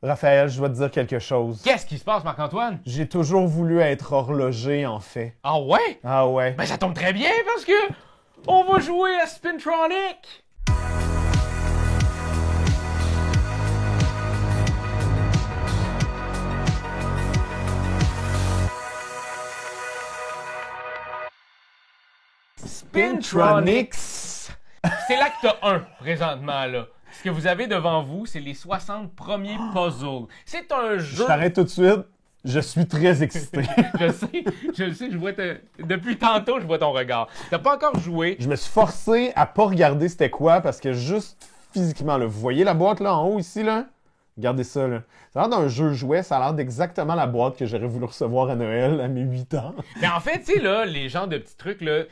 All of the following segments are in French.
Raphaël, je dois te dire quelque chose. Qu'est-ce qui se passe, Marc-Antoine? J'ai toujours voulu être horloger, en fait. Ah ouais? Ah ouais. Ben ça tombe très bien parce que on va jouer à Spintronic! Spintronics! C'est l'acte 1, présentement, là. Ce que vous avez devant vous, c'est les 60 premiers puzzles. C'est un jeu... Je t'arrête tout de suite. Je suis très excité. je sais, depuis tantôt, je vois ton regard. T'as pas encore joué. Je me suis forcé à pas regarder c'était quoi parce que juste physiquement, là, vous voyez la boîte là en haut ici, là? Regardez ça, là. Ça a l'air d'un jeu jouet, ça a l'air d'exactement la boîte que j'aurais voulu recevoir à Noël à mes 8 ans. Mais en fait, tu sais, là, les genres de petits trucs, là,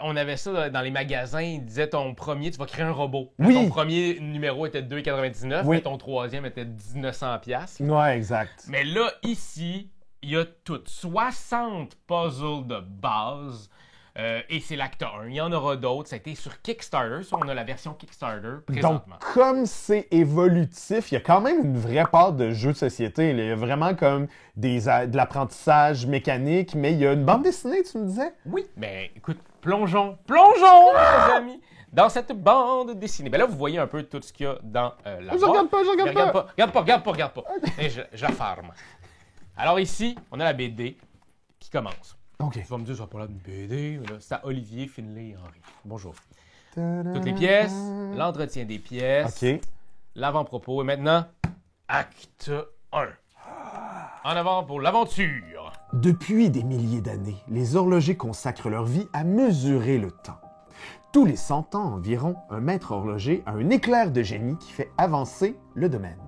on avait ça dans les magasins, ils disaient ton premier, tu vas créer un robot. Oui. Ton premier numéro était 2,99, Oui. mais ton troisième était 1900$. Ouais, exact. Mais là, ici, il y a toutes 60 puzzles de base. Et c'est l'acte 1. Il y en aura d'autres. Ça a été sur Kickstarter. Ça, on a la version Kickstarter Donc, présentement. comme c'est évolutif, il y a quand même une vraie part de jeu de société. Là. Il y a vraiment comme de l'apprentissage mécanique, mais il y a une bande dessinée, tu me disais? Oui. Mais écoute, plongeons, les amis, dans cette bande dessinée. Ben là, vous voyez un peu tout ce qu'il y a dans la boîte. Je regarde pas. Regarde pas. Et je farme. Alors ici, on a la BD qui commence. OK. Tu vas me dire, ça va pas l'air d'une BD. Mais là, c'est à Olivier Finlay Henry. Bonjour. Toutes les pièces, l'entretien des pièces, OK. l'avant-propos. Et maintenant, acte 1. En avant pour l'aventure. Depuis des milliers d'années, les horlogers consacrent leur vie à mesurer le temps. Tous les 100 ans environ, un maître horloger a un éclair de génie qui fait avancer le domaine.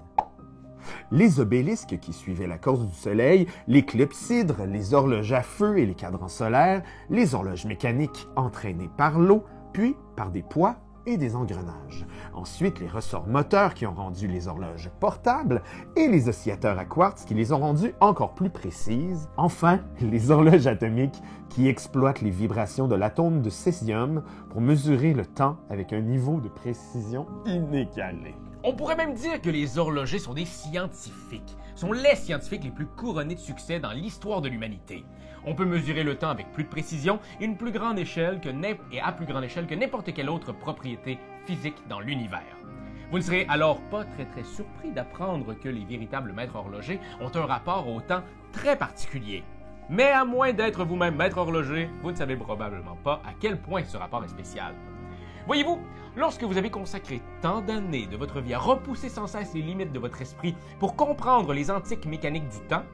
Les obélisques qui suivaient la course du soleil, les clepsydres, les horloges à feu et les cadrans solaires, les horloges mécaniques entraînées par l'eau, puis par des poids et des engrenages. Ensuite, les ressorts moteurs qui ont rendu les horloges portables et les oscillateurs à quartz qui les ont rendues encore plus précises. Enfin, les horloges atomiques qui exploitent les vibrations de l'atome de césium pour mesurer le temps avec un niveau de précision inégalé. On pourrait même dire que les horlogers sont des scientifiques. Sont les scientifiques les plus couronnés de succès dans l'histoire de l'humanité. On peut mesurer le temps avec plus de précision et à plus grande échelle que n'importe quelle autre propriété physique dans l'univers. Vous ne serez alors pas très surpris d'apprendre que les véritables maîtres horlogers ont un rapport au temps très particulier. Mais à moins d'être vous-même maître horloger, vous ne savez probablement pas à quel point ce rapport est spécial. Voyez-vous, lorsque vous avez consacré tant d'années de votre vie à repousser sans cesse les limites de votre esprit pour comprendre les antiques mécaniques du temps,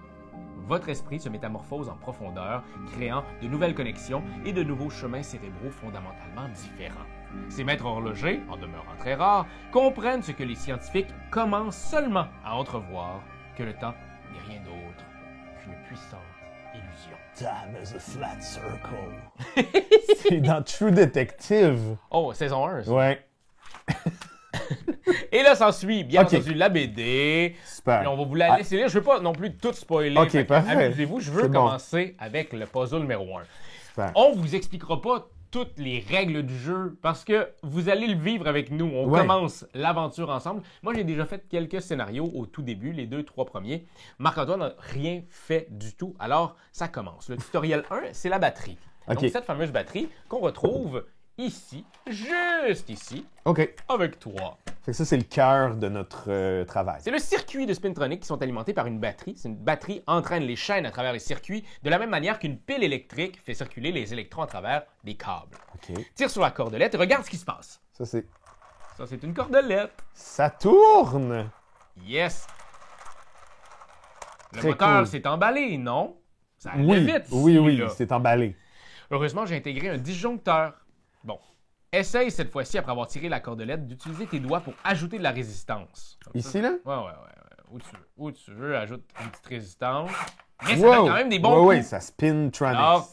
votre esprit se métamorphose en profondeur, créant de nouvelles connexions et de nouveaux chemins cérébraux fondamentalement différents. Ces maîtres horlogers, en demeurant très rares, comprennent ce que les scientifiques commencent seulement à entrevoir, que le temps n'est rien d'autre qu'une puissante illusion. Time is a flat circle. C'est dans True Detective. Oh, saison 1, ça. Ouais. Et là, s'ensuit, bien Ok. entendu, la BD. Super. Et on va vous la laisser lire. Je ne veux pas non plus tout spoiler. Ok, Fait que parfait. amusez-vous. Je veux C'est bon. commencer avec le puzzle numéro 1. Super. On vous expliquera pas toutes les règles du jeu parce que vous allez le vivre avec nous. On Ouais. commence l'aventure ensemble. Moi, j'ai déjà fait quelques scénarios au tout début, les 2-3 premiers. Marc-Antoine n'a rien fait du tout. Alors, ça commence. Le tutoriel 1, c'est la batterie. Ok. Donc, cette fameuse batterie qu'on retrouve ici, juste ici, OK. avec toi. Fait que ça, c'est le cœur de notre travail. C'est le circuit de Spintronic qui sont alimentés par une batterie. C'est une batterie entraîne les chaînes à travers les circuits de la même manière qu'une pile électrique fait circuler les électrons à travers des câbles. OK. Tire sur la cordelette et regarde ce qui se passe. Ça, c'est... Ça, c'est une cordelette. Ça tourne! Yes! Le Très moteur cool. s'est emballé, non? Ça allait Oui, vite ici, oui, là. c'est emballé. Heureusement, j'ai intégré un disjoncteur. Bon. Essaye cette fois-ci, après avoir tiré la cordelette, d'utiliser tes doigts pour ajouter de la résistance. Comme ça. Ici, là? Ouais. Où tu veux, ajoute une petite résistance. Mais ça fait quand même des bons Oui, coups. ça spin Tronics. Alors-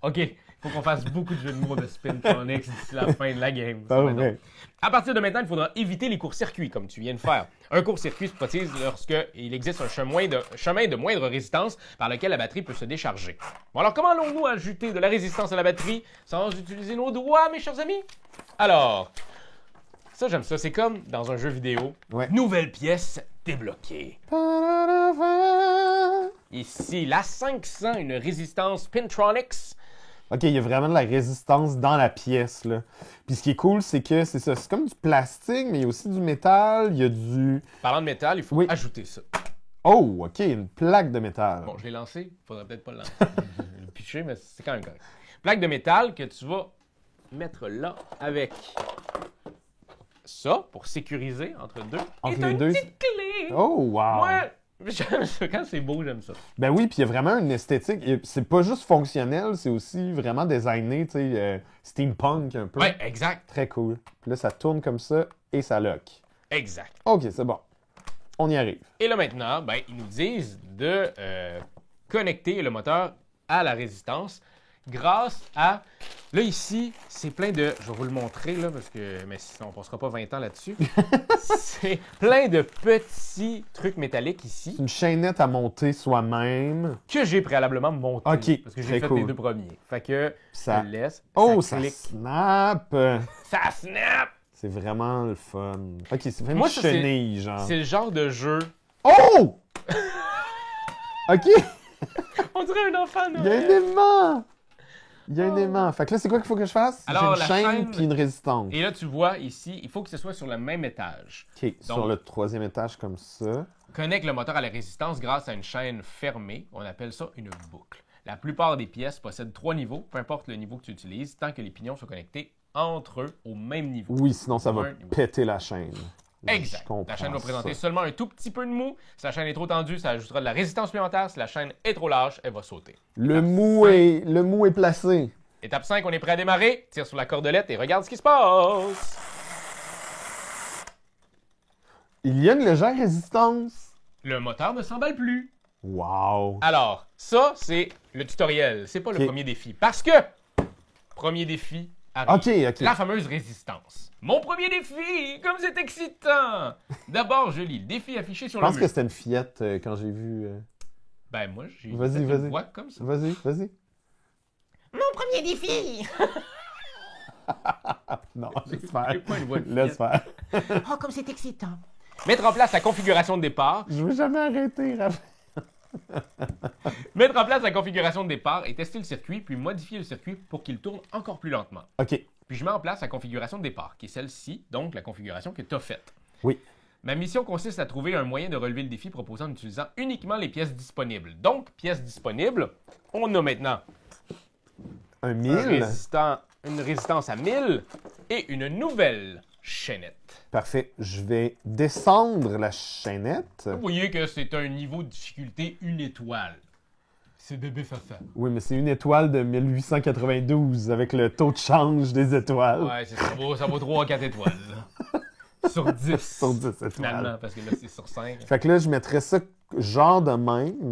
OK, faut qu'on fasse beaucoup de jeux de mots de Spintronics d'ici la fin de la game. Pas vrai. À partir de maintenant, il faudra éviter les courts-circuits, comme tu viens de faire. Un court-circuit se précise lorsqu'il existe un chemin de moindre résistance par lequel la batterie peut se décharger. Bon, alors comment allons-nous ajouter de la résistance à la batterie sans utiliser nos doigts, mes chers amis? Alors, Ça, j'aime ça. C'est comme dans un jeu vidéo. Ouais. Nouvelle pièce débloquée. Ici, la 500, une résistance Pintronics. OK, il y a vraiment de la résistance dans la pièce, là. Puis ce qui est cool, c'est que c'est ça. C'est comme du plastique, mais il y a aussi du métal. Il y a du... Parlant de métal, il faut Oui. ajouter ça. Oh, OK, une plaque de métal. Bon, je l'ai lancé. Faudrait peut-être pas le lancer. Je le pitcher, mais c'est quand même correct. Plaque de métal que tu vas mettre là avec ça pour sécuriser entre deux. Entre et les une deux. petite clé. Oh, wow! Ouais, j'aime ça. Quand c'est beau, j'aime ça. Ben oui, puis il y a vraiment une esthétique. C'est pas juste fonctionnel, c'est aussi vraiment designé, tu sais, steampunk un peu. Ouais, exact. Très cool. Puis là, ça tourne comme ça et ça lock. Exact. OK, c'est bon. On y arrive. Et là maintenant, ben, ils nous disent de connecter le moteur à la résistance grâce à... Là, ici, c'est plein de... Je vais vous le montrer, là, parce que... Mais sinon, on passera pas 20 ans là-dessus. C'est plein de petits trucs métalliques ici Une chaînette à monter soi-même. que j'ai préalablement montés. Ok, Parce que très j'ai fait cool. les deux premiers. Fait que Ça- je le laisse. Oh, ça clique. snap! Ça snap! C'est vraiment le fun. OK, c'est vraiment Moi, une ça, c'est- chenille, genre. C'est le genre de jeu... Oh! OK! On dirait un enfant, Il y a un aimant! Il y a un aimant. Fait que là, c'est quoi qu'il faut que je fasse? Alors, J'ai la une chaîne chaîne- puis une résistance. Et là, tu vois, ici, il faut que ce soit sur le même étage. OK, sur le troisième étage comme ça. Connecte le moteur à la résistance grâce à une chaîne fermée. On appelle ça une boucle. La plupart des pièces possèdent 3 niveaux, peu importe le niveau que tu utilises, tant que les pignons sont connectés entre eux au même niveau. Oui, sinon ça va Un niveau. péter la chaîne. Exact. Je comprends La chaîne va présenter ça. seulement un tout petit peu de mou. Si la chaîne est trop tendue, ça ajoutera de la résistance supplémentaire. Si la chaîne est trop lâche, elle va sauter. Le mou est placé. Étape 5, on est prêt à démarrer. Tire sur la cordelette et regarde ce qui se passe. Il y a une légère résistance. Le moteur ne s'emballe plus. Wow! Alors, ça, c'est le tutoriel. C'est pas le Ok. premier défi. Parce que, premier défi arrive. OK, OK. La fameuse résistance. Mon premier défi! Comme c'est excitant! D'abord, je lis le défi affiché sur Je pense le que mur. c'était une fillette quand j'ai vu... Ben, moi, j'ai Vas-y, fait une vas-y. voix comme ça. Vas-y, vas-y. Mon premier défi! Non, laisse faire. J'ai pas une voix de Laisse fillette. faire. Oh, comme c'est excitant! Mettre en place la configuration de départ. Je veux jamais arrêter, Raphaël. Mettre en place la configuration de départ et tester le circuit, puis modifier le circuit pour qu'il tourne encore plus lentement. OK. Puis je mets en place la configuration de départ, qui est celle-ci, donc la configuration que tu as faite. Oui. Ma mission consiste à trouver un moyen de relever le défi proposé en utilisant uniquement les pièces disponibles. Donc, pièces disponibles, on a maintenant Un un 1000. une résistance à 1000 et une nouvelle chaînette. Parfait. Je vais descendre la chaînette. Vous voyez que c'est un niveau de difficulté 1 étoile. C'est bébé fafa. Oui, mais c'est une étoile de 1892 avec le taux de change des étoiles. Ouais, ça vaut 3 à 4 étoiles. Là. Sur 10. Sur 10 étoiles. Finalement, parce que là, c'est sur 5. Fait que là, je mettrais ça genre de même.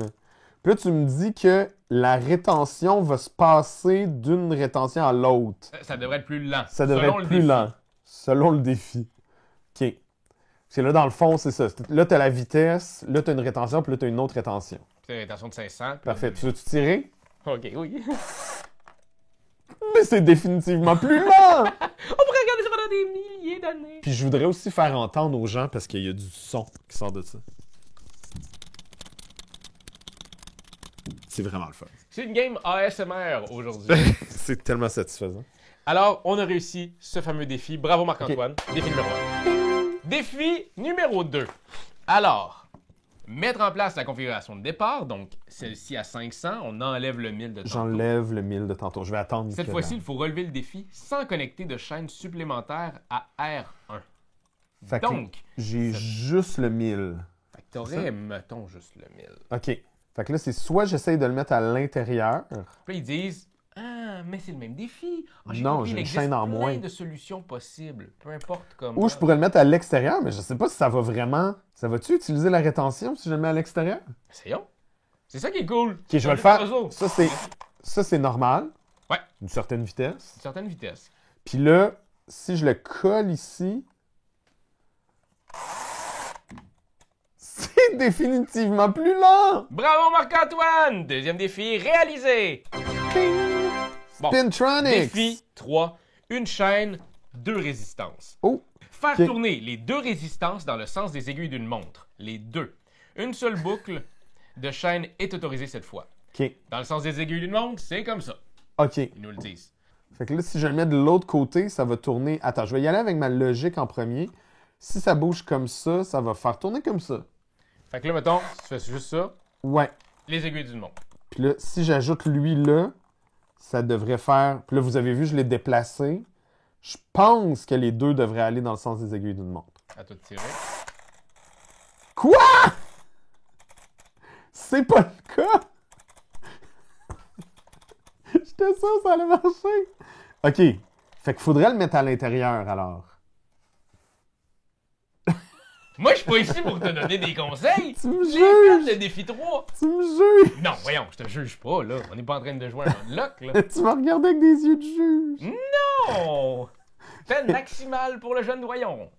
Puis là, tu me dis que la rétention va se passer d'une rétention à l'autre. Ça devrait être plus lent. Ça devrait selon être le plus défi. lent, selon le défi. OK. Parce que là, dans le fond, c'est ça. Là, tu as la vitesse, là, tu as une rétention, puis là, tu as une autre rétention. C'est une rétention de 500. puis Parfait. là, Tu veux-tu tirer? OK, oui. Mais c'est définitivement plus lent! On pourrait regarder ça pendant des milliers d'années. Puis je voudrais aussi faire entendre aux gens parce qu'il y a du son qui sort de ça. C'est vraiment le fun. C'est une game ASMR aujourd'hui. C'est tellement satisfaisant. Alors, on a réussi ce fameux défi. Bravo Marc-Antoine. Défi numéro 1. Défi numéro 2. Alors, mettre en place la configuration de départ, donc celle-ci à 500, on enlève le 1000 de tantôt. J'enlève le 1000 de tantôt. Je vais attendre. Cette que fois-ci, la- il faut relever le défi sans connecter de chaîne supplémentaire à R1. Fait que Donc, j'ai juste le 1000. fait que t'aurais, mettons, juste le 1000. OK. Fait que là, c'est soit j'essaye de le mettre à l'intérieur. Puis ils disent « Ah, mais c'est le même défi! Ah, Non, compris, j'ai il une existe chaîne en plein moins. de solutions possibles, peu importe comment. Ou je pourrais le mettre à l'extérieur, mais je sais pas si ça va vraiment... Ça va-tu utiliser la rétention si je le mets à l'extérieur? Essayons. C'est ça qui est cool. OK, je vais le faire. Ça, c'est normal. Ouais. Une certaine vitesse. Une certaine vitesse. Puis là, si je le colle ici... C'est définitivement plus lent! Bravo Marc-Antoine! Deuxième défi réalisé! Bon, Spintronics! défi 3. Une chaîne, 2 résistances. Oh! Faire Ok. tourner les deux résistances dans le sens des aiguilles d'une montre. Les deux. Une seule boucle de chaîne est autorisée cette fois. OK. Dans le sens des aiguilles d'une montre, c'est comme ça. OK. Ils nous le disent. Fait que là, si je le mets de l'autre côté, ça va tourner... Attends, je vais y aller avec ma logique en premier. Si ça bouge comme ça va faire tourner comme ça. Fait que là, mettons, tu fais juste ça, Ouais. les aiguilles d'une montre. Puis là, si j'ajoute lui là, ça devrait faire... Puis là, vous avez vu, je l'ai déplacé. Je pense que les deux devraient aller dans le sens des aiguilles d'une montre. À toi de tirer. Quoi? C'est pas le cas? J'étais sûr que ça allait marcher. OK. Fait qu'il faudrait le mettre à l'intérieur, alors. Moi, je suis pas ici pour te donner des conseils. Tu me J'ai fait juges! le défi 3. Tu me juges! Non, voyons, je te juge pas, là. On n'est pas en train de jouer un unlock, là. Tu m'as regardé avec des yeux de juge. Non! Peine maximale pour le jeune doyon.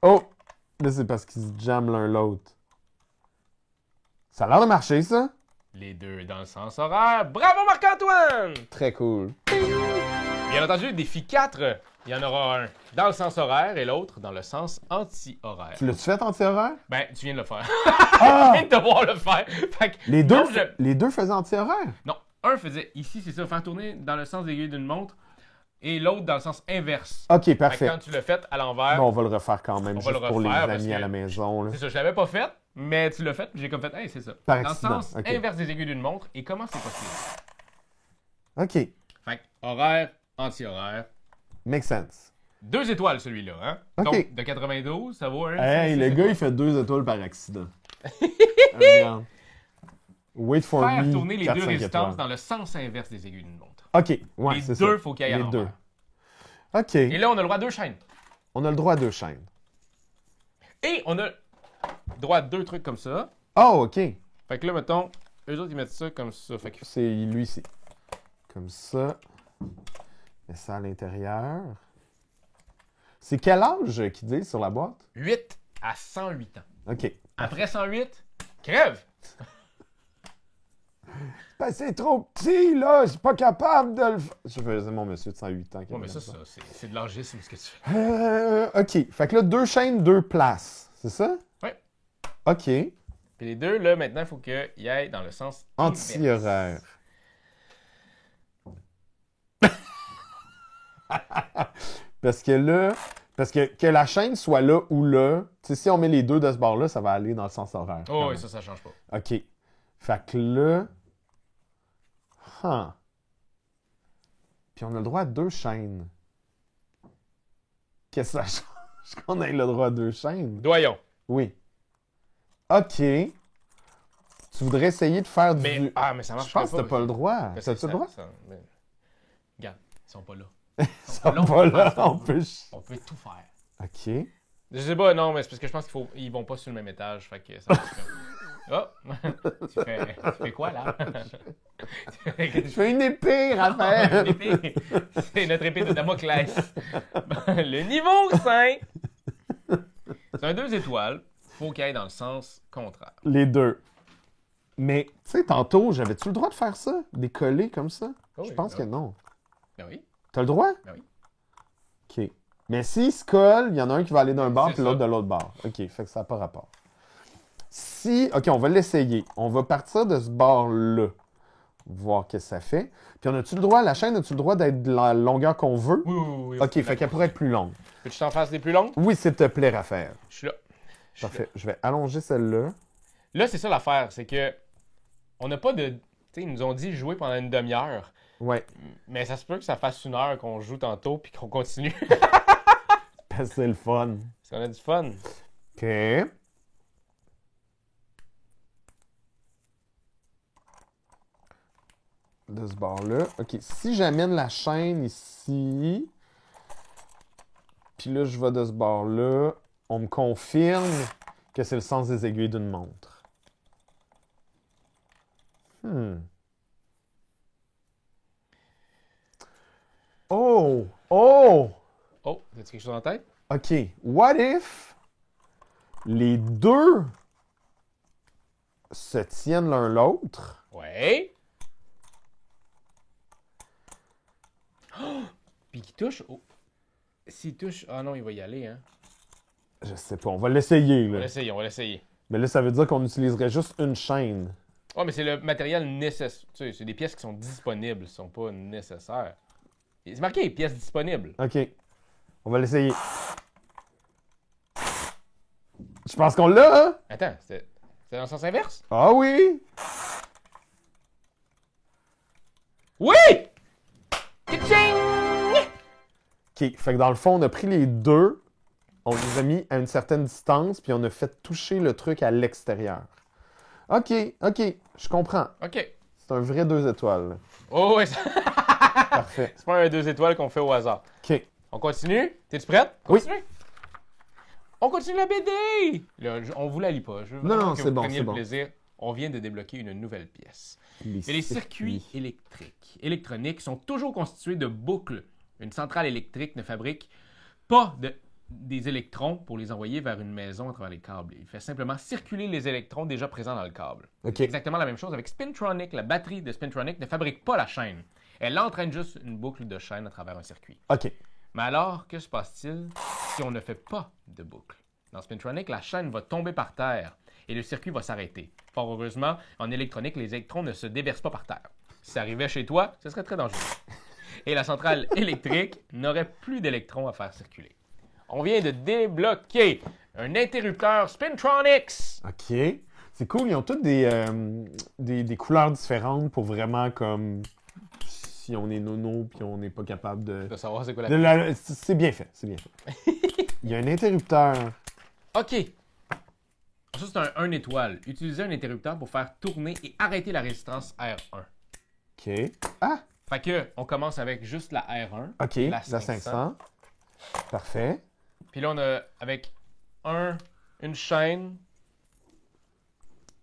Oh! Là, c'est parce qu'ils se jamment l'un l'autre. Ça a l'air de marcher, ça? Les deux dans le sens horaire. Bravo, Marc-Antoine! Très cool. Bien entendu, défi 4, il y en aura un dans le sens horaire et l'autre dans le sens anti-horaire. Tu l'as-tu fait anti-horaire? Ben, tu viens de le faire. Ah! Je viens de te voir le faire. Fait que, Les deux, non, les deux faisaient anti-horaire? non, un faisait ici, c'est ça, faire tourner dans le sens d'aiguille d'une montre et l'autre dans le sens inverse. OK, Fait que parfait. quand tu l'as fait à l'envers, Bon, on va le refaire quand même, On va juste le pour les refaire parce amis à que- la maison. Là. c'est ça, je l'avais pas fait, mais tu l'as fait, j'ai comme fait, hey, c'est ça. Par Dans le accident, sens ok. inverse des aiguilles d'une montre, et comment c'est possible? OK. Fait que horaire, anti-horaire. Make sense. 2 étoiles celui-là, hein? Ok. Donc, de 92, ça vaut un. Hey, 5, le 6 gars, étoiles. il fait 2 étoiles par accident. Regarde. Wait for Faire me. tourner les 4, deux 5 résistances étoiles. dans le sens inverse des aiguilles d'une montre. OK, ouais, Les c'est deux, ça. faut qu'il y ait à Les deux. l'envers. OK. Et là, on a le droit à 2 chaînes. On a le droit à 2 chaînes. Et on a droit à 2 trucs comme ça. Oh, OK. Fait que là, mettons, eux autres, ils mettent ça comme ça. Fait que C'est lui ici. Comme ça. Mets ça à l'intérieur. C'est quel âge qu'ils disent sur la boîte? 8 à 108 ans. OK. Après 108, crève! Ben, c'est trop petit, là. Je suis pas capable de le faire. Je faisais mon monsieur de 108 ans. qui Ouais, mais avait ça, ça. c'est de l'âgisme, ce que tu fais. OK. Fait que là, 2 chaînes, 2 places. C'est ça? Ouais. OK. Puis les deux, là, maintenant, il faut qu'ils aillent dans le sens inverse. Anti-horaire. Parce que là, que la chaîne soit là ou là, tu sais, si on met les deux de ce bord-là, ça va aller dans le sens horaire. Oh, quand oui, même. ça change pas. OK. Fait que là... Huh. Puis on a le droit à 2 chaînes. Qu'est-ce que ça change qu'on ait le droit à 2 chaînes? Doyon. Oui. OK. Tu voudrais essayer de faire Mais, du... mais ça marche Je pense que t'as pas le droit. Parce que T'as-tu le droit? Regarde, ils sont pas là. Ils sont pas là, on peut... On peut tout faire. OK. Je sais pas, non, mais c'est parce que je pense qu'ils vont pas sur le même étage. Fait que ça marche pas. Oh! Tu fais quoi, là? Je fais une épée, Raphaël! Une épée. C'est notre épée de Damoclès. Le niveau 5. C'est un 2 étoiles. Faut qu'il aille dans le sens contraire. Les deux. Mais, tu sais, tantôt, j'avais-tu le droit de faire ça? Des collés comme ça? Oh Je oui, pense ben que oui. non. Ben oui. T'as le droit? Ben oui. OK. Mais s'ils se collent, il y en a un qui va aller d'un bord C'est puis l'autre ça. de l'autre bord. OK, fait que ça n'a pas rapport. Si... OK, on va l'essayer. On va partir de ce bord-là. Voir qu'est-ce que ça fait. Puis on a-tu le droit, la chaîne, a-tu le droit d'être de la longueur qu'on veut? Oui, oui, oui. OK, fait qu'elle pourrait être plus longue. Peux-tu t'en fasses des plus longues? Oui, s'il te plaît, Raphaël. Je suis là. Je suis Parfait. Je vais allonger celle-là. là. Là, c'est ça l'affaire. C'est que on n'a pas de... Tu sais, ils nous ont dit jouer pendant une demi-heure. Ouais. Mais ça se peut que ça fasse 1 heure qu'on joue tantôt puis qu'on continue. Parce que c'est le fun. Parce qu'on a du fun. OK. De ce bord-là. OK, si j'amène la chaîne ici, puis là, je vais de ce bord-là, on me confirme que c'est le sens des aiguilles d'une montre. Oh! Oh! Oh, as-tu quelque chose en tête? OK. What if les deux se tiennent l'un l'autre? Ouais. Oh! Puis qui touche. Oh. S'il touche... Ah non, il va y aller, hein. Je sais pas, on va l'essayer, On va là. l'essayer, on va l'essayer. Mais là, ça veut dire qu'on utiliserait juste une chaîne. Ouais, mais c'est le matériel nécessaire. Tu sais, c'est des pièces qui sont disponibles, qui sont pas nécessaires. C'est marqué pièces disponibles. OK. On va l'essayer. Je pense qu'on l'a, hein? Attends, c'est dans le sens inverse? Ah oui! Oui! Ka-ching! OK. Fait que dans le fond, on a pris les deux, on les a mis à une certaine distance, puis on a fait toucher le truc à l'extérieur. OK, je comprends. OK. C'est un vrai 2 étoiles. Là. Oh, ouais, Parfait. c'est pas un 2 étoiles qu'on fait au hasard. OK. On continue? T'es-tu prête? Oui. Continue. On continue la BD! Là, on vous la lit pas. Je veux vraiment que c'est vous bon, preniez c'est le bon. plaisir. On vient de débloquer une nouvelle pièce. Les Et les circuits électroniques sont toujours constitués de boucles. Une centrale électrique ne fabrique pas des électrons pour les envoyer vers une maison à travers les câbles. Il fait simplement circuler les électrons déjà présents dans le câble. OK. C'est exactement la même chose avec Spintronic. La batterie de Spintronic ne fabrique pas la chaîne. Elle entraîne juste une boucle de chaîne à travers un circuit. OK. Mais alors, que se passe-t-il si on ne fait pas de boucle? Dans Spintronic, la chaîne va tomber par terre et le circuit va s'arrêter. Fort heureusement, en électronique, les électrons ne se déversent pas par terre. Si ça arrivait chez toi, ce serait très dangereux. Et la centrale électrique n'aurait plus d'électrons à faire circuler. On vient de débloquer un interrupteur Spintronics! OK. C'est cool, ils ont toutes des couleurs différentes pour vraiment comme si on est nono puis on n'est pas capable De savoir c'est quoi C'est bien fait, c'est bien fait. Il y a un interrupteur. OK. Ça, c'est un 1 étoile. Utilisez un interrupteur pour faire tourner et arrêter la résistance R1. OK. Ah! Fait que, on commence avec juste la R1. OK, la 500. Parfait. Puis là, on a avec une chaîne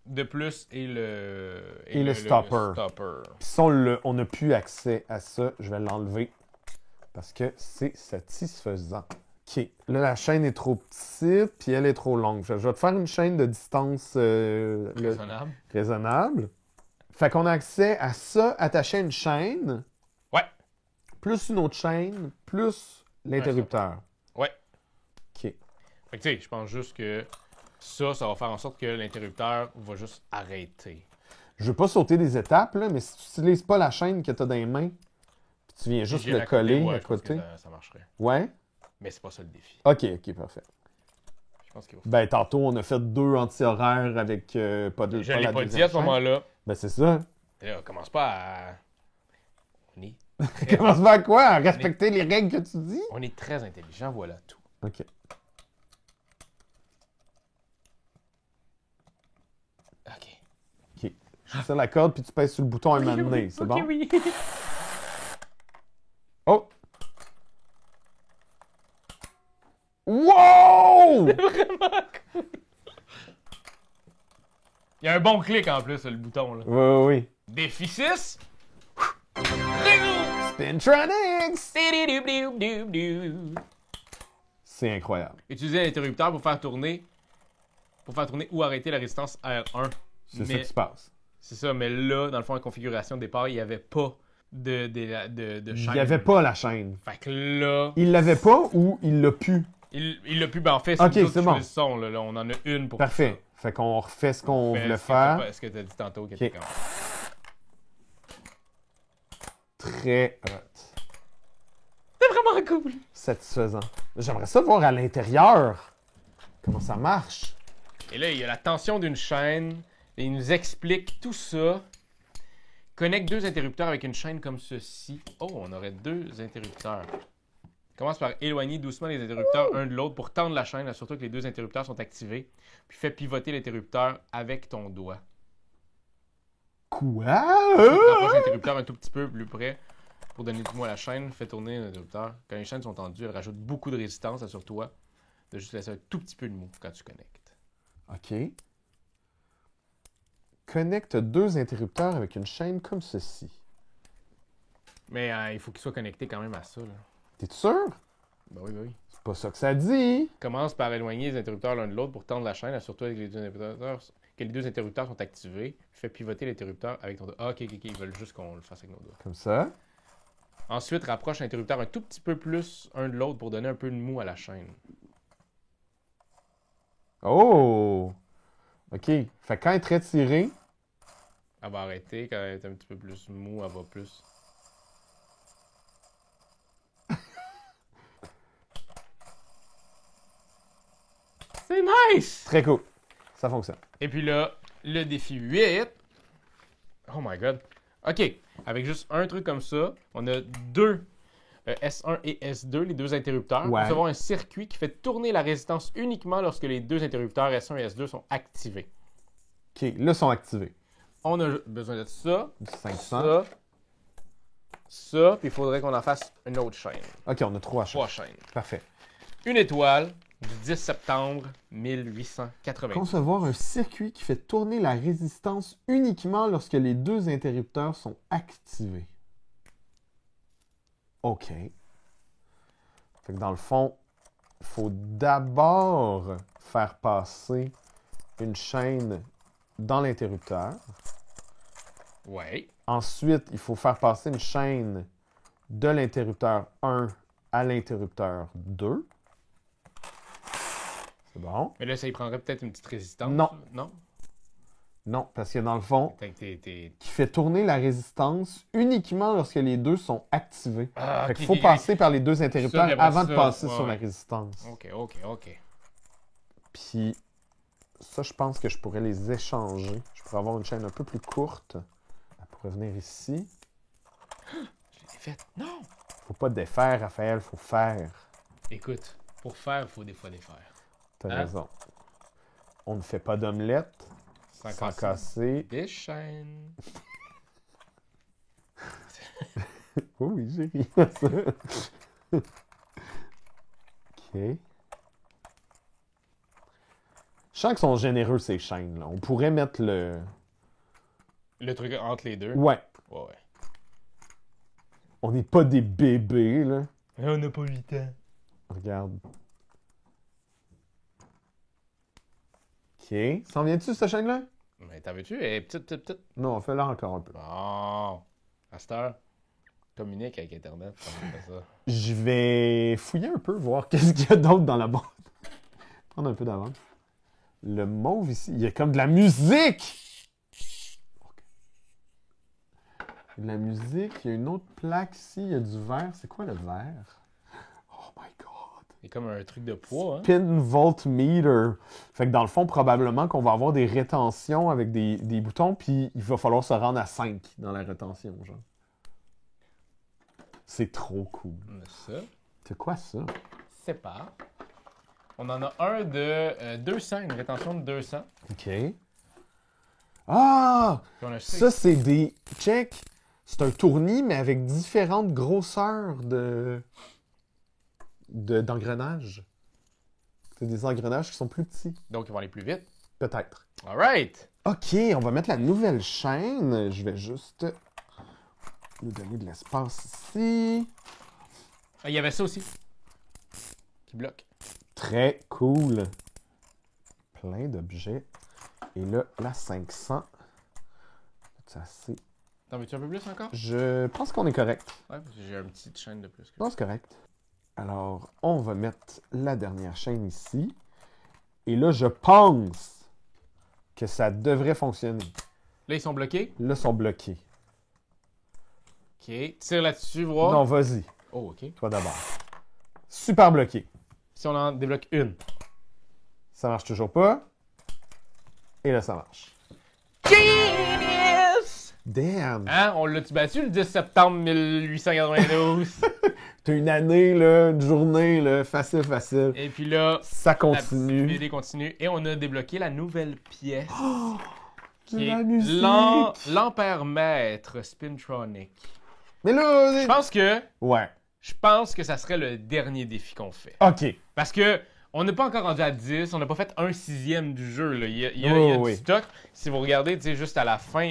de plus et le stopper. Puis ça, on n'a plus accès à ça. Je vais l'enlever parce que c'est satisfaisant. OK. Là, la chaîne est trop petite puis elle est trop longue. Je vais te faire une chaîne de distance raisonnable. Fait qu'on a accès à ça, attacher à une chaîne. Ouais. Plus une autre chaîne, plus l'interrupteur. Ouais. OK. Fait que tu sais, je pense juste que ça va faire en sorte que l'interrupteur va juste arrêter. Je veux pas sauter des étapes, là, mais si tu n'utilises pas la chaîne que tu as dans les mains, puis tu viens juste le coller à côté. Ça marcherait. Ouais. Mais c'est pas ça le défi. OK, parfait. Je pense qu'il va. Ben, tantôt, on a fait 2 anti-horaires avec pas de. Je l'ai pas dit à ce moment-là. Ben, c'est ça. Et là, commence pas à. On est. Commence pas à quoi? À respecter les règles que tu dis? On est très intelligent, voilà tout. OK. OK. OK. Je tire la corde, puis tu pèses sur le bouton à un moment donné. C'est bon? Oui. Oh! Wow! Vraiment cool. Il y a un bon clic en plus sur le bouton. Là. Oui. Défi 6. Spintronics! C'est incroyable. Utiliser un interrupteur pour faire tourner ou arrêter la résistance R1. C'est ça qui se passe. C'est ça, mais là, dans le fond, la configuration de départ, il n'y avait pas de chaîne. Il n'y avait pas la chaîne. Fait que là... Il l'avait pas ou il l'a pu? Il l'a pu, ben en fait, Ok, c'est bon. le son, là, on en a une pour Parfait. Fait qu'on refait ce qu'on voulait faire. Ce que tu as dit tantôt qui était comme... Très hot. C'est vraiment cool! Satisfaisant. J'aimerais ça voir à l'intérieur comment ça marche. Et là, il y a la tension d'une chaîne. Et il nous explique tout ça. Connecte 2 interrupteurs avec une chaîne comme ceci. Oh, on aurait 2 interrupteurs. Commence par éloigner doucement les interrupteurs un de l'autre pour tendre la chaîne. Assure-toi que les 2 interrupteurs sont activés. Puis fais pivoter l'interrupteur avec ton doigt. Quoi? Rapproche l'interrupteur un tout petit peu plus près pour donner du moins la chaîne. Fais tourner l'interrupteur. Quand les chaînes sont tendues, elles rajoutent beaucoup de résistance. Assure-toi de juste laisser un tout petit peu de mou quand tu connectes. OK. Connecte 2 interrupteurs avec une chaîne comme ceci. Mais il faut qu'ils soient connectés quand même à ça. T'es sûr? Ben oui. C'est pas ça que ça dit. Commence par éloigner les interrupteurs l'un de l'autre pour tendre la chaîne. Assure-toi que les 2 interrupteurs sont activés. Fais pivoter l'interrupteur avec ton doigt. Ah, OK. Ils veulent juste qu'on le fasse avec nos doigts. Comme ça. Ensuite, rapproche l'interrupteur un tout petit peu plus un de l'autre pour donner un peu de mou à la chaîne. Oh! OK. Fait que quand elle est très tirée, Elle va arrêter. Quand elle est un petit peu plus mou, elle va plus... C'est nice! très cool. Ça fonctionne. Et puis là, le défi 8. Oh my god. OK. Avec juste un truc comme ça, on a deux S1 et S2, les deux interrupteurs. Ouais. Nous avons un circuit qui fait tourner la résistance uniquement lorsque les deux interrupteurs S1 et S2 sont activés. OK. Là, ils sont activés. On a besoin de ça, Du 500. ça, puis il faudrait qu'on en fasse une autre chaîne. OK, on a 3 Trois chaînes. chaînes. Parfait. Une étoile du 10 septembre 1880. Concevoir un circuit qui fait tourner la résistance uniquement lorsque les deux interrupteurs sont activés. OK. Fait que dans le fond, il faut d'abord faire passer une chaîne dans l'interrupteur. Ouais. Ensuite, il faut faire passer une chaîne de l'interrupteur 1 à l'interrupteur 2. C'est bon. Mais là, ça y prendrait peut-être une petite résistance. Non. Non? Non, parce que dans le fond, T'es... qui fait tourner la résistance uniquement lorsque les deux sont activés. Ah, Fait qu'il ok, faut ok, passer par les deux interrupteurs Ça, j'aimerais avant de ça. passer Ouais, sur la ouais. résistance. OK. Puis ça, je pense que je pourrais les échanger. Je pourrais avoir une chaîne un peu plus courte. Elle pourrait venir ici. Je l'ai fait. Non! Faut pas défaire, Raphaël, faut faire. Écoute, pour faire, il faut des fois défaire. T'as Hein? raison. On ne fait pas d'omelette sans casser. Des chaînes. Oh oui, j'ai ri à ça. OK. Je sens qu'ils sont généreux, ces chaînes-là. On pourrait mettre le... Le truc entre les deux. Ouais. Ouais. On n'est pas des bébés, là. On n'a pas 8 ans. Regarde. OK. S'en vient-tu, cette chaîne-là? Mais t'en veux-tu? Elle est petite. Non, on fait là encore un peu. Bon. À cette heure, communique avec Internet. Comment on fait ça? Je vais fouiller un peu, voir qu'est-ce qu'il y a d'autre dans la boîte. Prendre un peu d'avance. Le mauve ici, il y a comme de la musique! Ok. Il y a de la musique, il y a une autre plaque ici, il y a du verre. C'est quoi le verre? Oh my god! C'est comme un truc de poids, hein? Pin voltmeter. Fait que dans le fond, probablement qu'on va avoir des rétentions avec des boutons, puis il va falloir se rendre à 5 dans la rétention, genre. C'est trop cool. On a ça. C'est quoi ça? C'est pas. On en a un de 200, une rétention de 200. OK. Ah! Puis on a Ça, c'est des... Check! C'est un tournis, mais avec différentes grosseurs d'engrenages. C'est des engrenages qui sont plus petits. Donc, ils vont aller plus vite. Peut-être. All right! OK, on va mettre la nouvelle chaîne. Je vais juste nous donner de l'espace ici. Ah, il y avait ça aussi. Qui bloque. Très cool. Plein d'objets. Et là, la 500. C'est assez... T'en veux-tu un peu plus encore? Je pense qu'on est correct. Ouais, parce que j'ai une petite chaîne de plus. Je pense correct. Alors, on va mettre la dernière chaîne ici. Et là, je pense que ça devrait fonctionner. Là, ils sont bloqués. Là, ils sont bloqués. OK. Tire là-dessus, voir. Non, vas-y. Oh, OK. Toi d'abord. Super bloqué. Si on en débloque une. Ça marche toujours pas. Et là, ça marche. Genius! Damn! Hein? On l'a-tu battu le 10 septembre 1892? T'as une année, là, une journée, là, facile, facile. Et puis là, Ça la petite continue. BD continue. Et on a débloqué la nouvelle pièce. Qui la est musique! l'ampère-mètre Spintronic. Mais là... Je pense que... Ouais. Je pense que ça serait le dernier défi qu'on fait. OK. Parce que on n'est pas encore rendu à 10, on n'a pas fait un sixième du jeu. Là. Il y a Oui. du stock. Si vous regardez, tu sais, juste à la fin...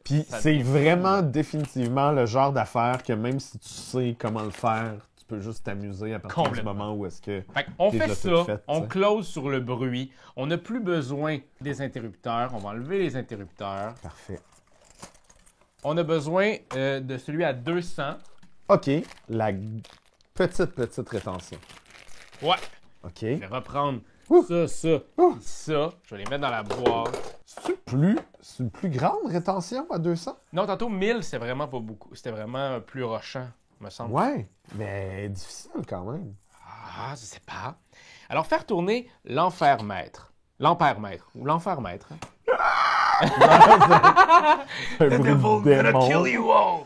Puis ça c'est devient vraiment définitivement le genre d'affaire que même si tu sais comment le faire, tu peux juste t'amuser à partir du Complètement. moment où est-ce que... Fait on T'es fait déjà ça, tout fait, on t'sais. close sur le bruit. On n'a plus besoin des interrupteurs. On va enlever les interrupteurs. Parfait. On a besoin de celui à 200. OK. La petite rétention. Ouais. OK. Je vais reprendre Ouh. ça, Ouh. ça. Je vais les mettre dans la boîte. C'est une plus grande rétention à 200? Non, tantôt 1000, c'était vraiment pas beaucoup. C'était vraiment plus rochant, me semble. Ouais, mais difficile quand même. Ah, je sais pas. Alors, faire tourner l'ampère-mètre. L'ampère-mètre. Ou l'enfer-mètre. Un bruit de démon. you all!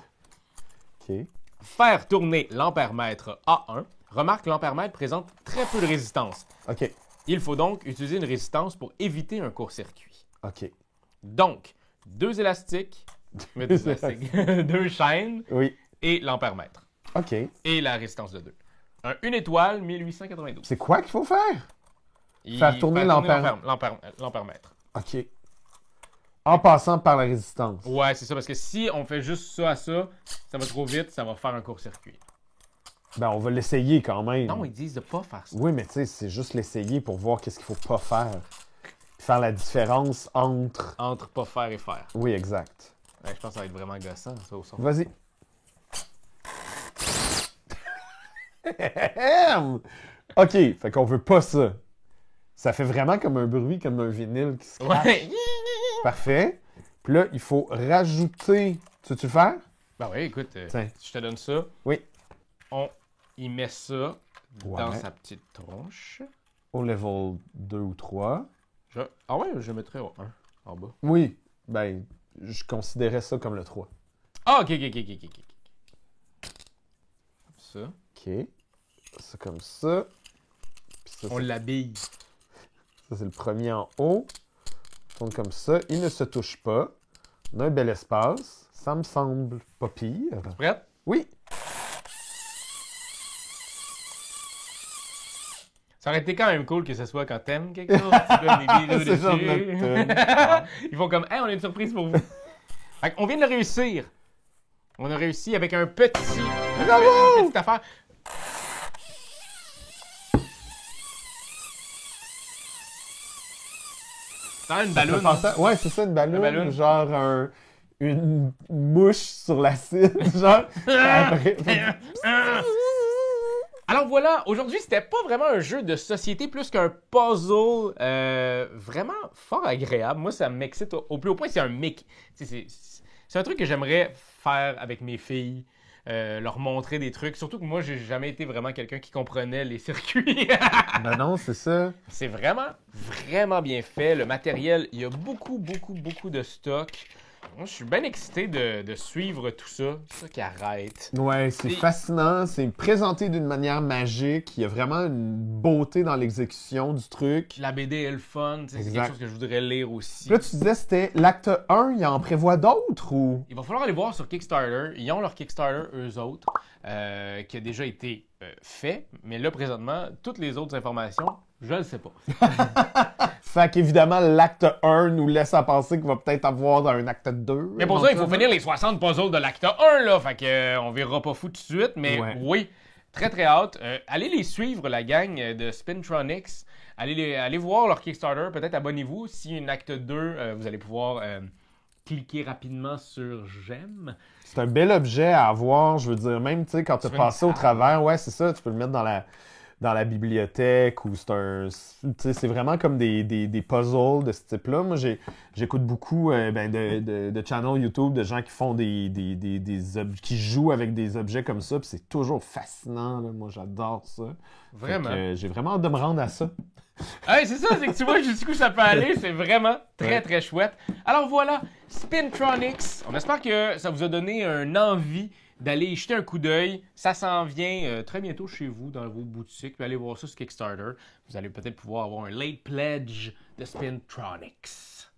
OK. Faire tourner l'ampère-mètre A1. Remarque que l'ampère-mètre présente très peu de résistance. OK. Il faut donc utiliser une résistance pour éviter un court-circuit. OK. Donc, 2 élastiques, deux chaînes Oui. et l'ampère-mètre. OK. Et la résistance de 2. Une étoile, 1892. C'est quoi qu'il faut faire? Faire tourner l'ampère-mètre. OK. En passant par la résistance. Ouais, c'est ça, parce que si on fait juste ça à ça, ça va trop vite, ça va faire un court-circuit. Ben, on va l'essayer quand même. Non, ils disent de pas faire ça. Oui, mais tu sais, c'est juste l'essayer pour voir qu'est-ce qu'il faut pas faire. Faire la différence entre... Entre pas faire et faire. Oui, exact. Ouais, je pense que ça va être vraiment gossant, ça, au son. Vas-y. OK, fait qu'on veut pas ça. Ça fait vraiment comme un bruit, comme un vinyle qui se crache. Ouais. Parfait. Puis là, il faut rajouter... Tu veux-tu le faire? Ben oui, écoute, Tiens. si je te donne ça, Oui. il met ça dans Ouais. sa petite tronche. Au level 2 ou 3. Ah ouais, je mettrais au 1 en bas. Oui. Ben, je considérais ça comme le 3. Ah, ok. Comme ça. OK. Ça comme ça. Puis ça, On l'habille. ça, c'est le premier en haut. On tourne comme ça. Il ne se touche pas. On a un bel espace. Ça me semble pas pire. Prête? Oui. Ça aurait été quand même cool que ce soit quand t'aimes quelque chose. Tu donnes des vidéos C'est genre dessus. notre Ils font comme, hey, on a une surprise pour vous. Fait qu'on vient de le réussir. On a réussi avec un petit. Bravo! Une petite affaire. C'est une ballonne. Ouais, c'est ça, une ballonne. ballonne. Genre une mouche sur l'acide. Genre. Après- Alors voilà, aujourd'hui, c'était pas vraiment un jeu de société, plus qu'un puzzle vraiment fort agréable. Moi, ça m'excite au plus haut point. C'est un mic. C'est un truc que j'aimerais faire avec mes filles, leur montrer des trucs. Surtout que moi, j'ai jamais été vraiment quelqu'un qui comprenait les circuits. Ben non, c'est ça. C'est vraiment bien fait. Le matériel, il y a beaucoup de stock. Moi, je suis bien excité de suivre tout ça. C'est ça qui arrête. Ouais, c'est Et- fascinant. C'est présenté d'une manière magique. Il y a vraiment une beauté dans l'exécution du truc. La BD est le fun. C'est Exact. quelque chose que je voudrais lire aussi. Puis là, tu disais c'était l'acte 1, il en prévoit d'autres ou? Il va falloir aller voir sur Kickstarter. Ils ont leur Kickstarter, eux autres, qui a déjà été fait. Mais là, présentement, toutes les autres informations, je ne sais pas. Fait qu'évidemment, l'acte 1 nous laisse à penser qu'il va peut-être avoir un acte 2. Mais pour ça, il faut finir les 60 puzzles de l'acte 1, là. Fait que on verra pas fou tout de suite. Mais Ouais. oui, très hâte. Allez les suivre, la gang de Spintronics. Allez voir leur Kickstarter. Peut-être abonnez-vous. Si une acte 2, vous allez pouvoir cliquer rapidement sur j'aime. C'est un bel objet à avoir, je veux dire, même tu sais, quand tu as veux passé une au travers, ouais, c'est ça, tu peux le mettre dans la bibliothèque ou c'est un. Tu sais, c'est vraiment comme des puzzles de ce type-là. Moi, j'écoute beaucoup de channels YouTube de gens qui font qui jouent avec des objets comme ça, puis c'est toujours fascinant, là. Moi, j'adore ça. Vraiment. Fait que, j'ai vraiment hâte de me rendre à ça. Hey, c'est ça, c'est que tu vois jusqu'où ça peut aller. C'est vraiment très chouette. Alors voilà, Spintronics. On espère que ça vous a donné un envie d'aller y jeter un coup d'œil. Ça s'en vient très bientôt chez vous, dans vos boutiques. Puis allez voir ça sur Kickstarter. Vous allez peut-être pouvoir avoir un late pledge de Spintronics.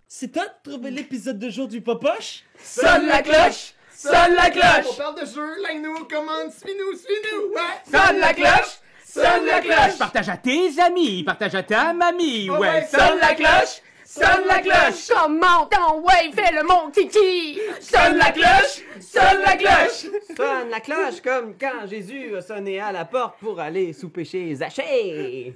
C'est toi de trouver l'épisode de jour du Popoche? Sonne la cloche! Sonne la cloche! parle de jeu, like-nous, commande, suis-nous, ouais! Sonne la cloche! Sonne la cloche! Partage à tes amis, partage à ta mamie, ouais! Sonne la cloche! Sonne la cloche! Comment ton ouais, fais le mon kiki! Sonne la cloche! Sonne la cloche! Sonne la cloche comme quand Jésus a sonné à la porte pour aller souper chez Zachée.